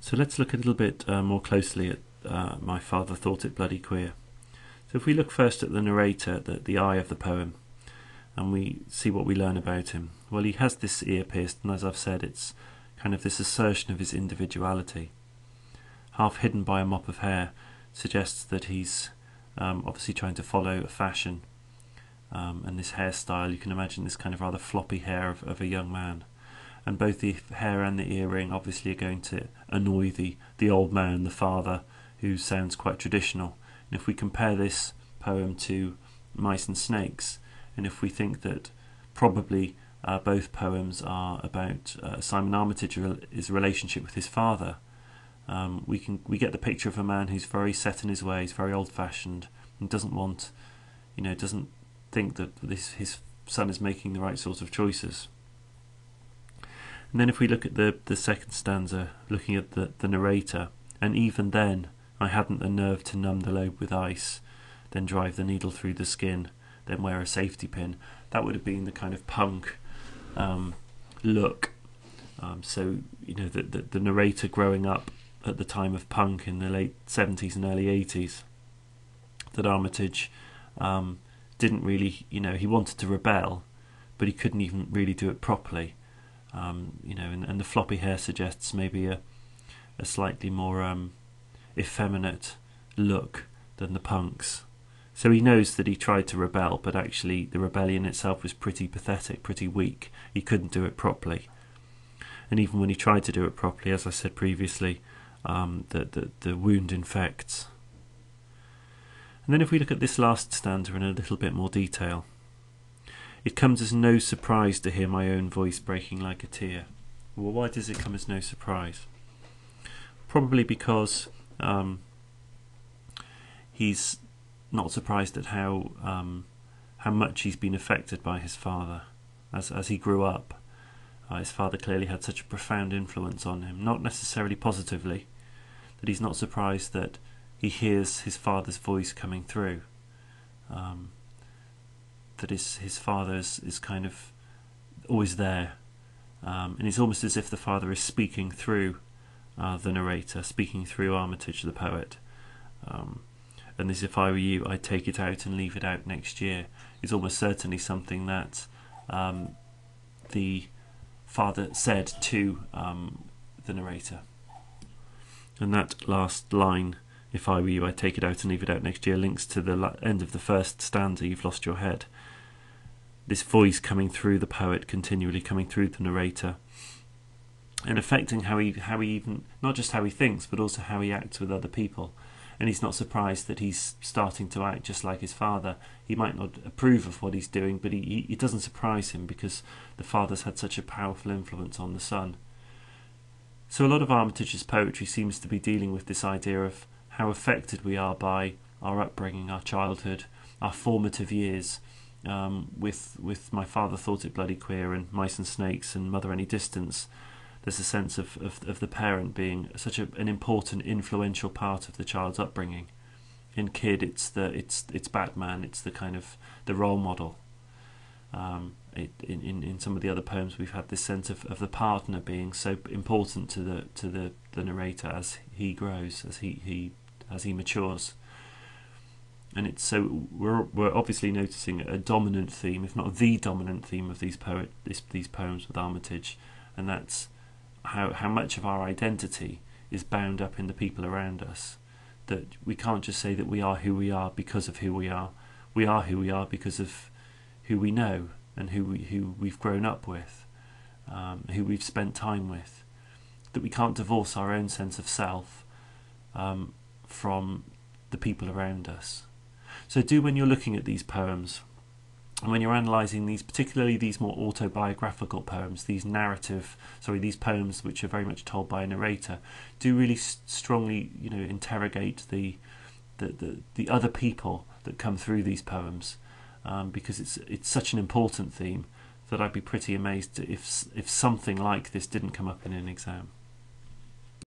So let's look a little bit more closely at My Father Thought It Bloody Queer. So if we look first at the narrator, the eye of the poem, and we see what we learn about him. Well, he has this ear pierced, and as I've said, it's kind of this assertion of his individuality. Half hidden by a mop of hair suggests that he's obviously trying to follow a fashion, and this hairstyle, you can imagine this kind of rather floppy hair of a young man. And both the hair and the earring obviously are going to annoy the old man, the father, who sounds quite traditional. And if we compare this poem to Mice and Snakes, and if we think that probably both poems are about Simon Armitage's relationship with his father, we get the picture of a man who's very set in his ways, very old-fashioned, and doesn't think that his son is making the right sort of choices. And then if we look at the second stanza, looking at the narrator, and even then I hadn't the nerve to numb the lobe with ice, then drive the needle through the skin, then wear a safety pin. That would have been the kind of punk look. So, the narrator growing up at the time of punk in the late 70s and early 80s, that Armitage didn't really, he wanted to rebel, but he couldn't even really do it properly. And the floppy hair suggests maybe a slightly more effeminate look than the punks. So he knows that he tried to rebel, but actually the rebellion itself was pretty pathetic, pretty weak. He couldn't do it properly. And even when he tried to do it properly, as I said previously, the wound infects. And then if we look at this last stanza in a little bit more detail, it comes as no surprise to hear my own voice breaking like a tear. Well, why does it come as no surprise? Probably because he's not surprised at how much he's been affected by his father as he grew up. His father clearly had such a profound influence on him, not necessarily positively, that he's not surprised that he hears his father's voice coming through. That his father is kind of always there, and it's almost as if the father is speaking through the narrator, speaking through Armitage the poet. And this, if I were you, I'd take it out and leave it out next year, is almost certainly something that the father said to the narrator. And that last line, if I were you, I'd take it out and leave it out next year, links to the end of the first stanza, You've Lost Your Head. This voice coming through the poet, continually coming through the narrator, and affecting how he even, not just how he thinks, but also how he acts with other people. And he's not surprised that he's starting to act just like his father. He might not approve of what he's doing, but it doesn't surprise him because the father's had such a powerful influence on the son. So a lot of Armitage's poetry seems to be dealing with this idea of how affected we are by our upbringing, our childhood, our formative years. With My Father Thought It Bloody Queer and Mice and Snakes and Mother Any Distance, there's a sense of the parent being such an important, influential part of the child's upbringing. In Kid, it's Batman, it's the kind of the role model. In some of the other poems, we've had this sense of the partner being so important to the narrator as he grows, as he matures. And it's so we're obviously noticing a dominant theme, if not the dominant theme, of these poems with Armitage, and that's how much of our identity is bound up in the people around us. That we can't just say that we are who we are because of who we are. We are who we are because of who we know and who we've grown up with, who we've spent time with. That we can't divorce our own sense of self from the people around us. So when you're looking at these poems, and when you're analysing these, particularly these more autobiographical poems, these poems which are very much told by a narrator, do really strongly, interrogate the other people that come through these poems, because it's such an important theme that I'd be pretty amazed if something like this didn't come up in an exam.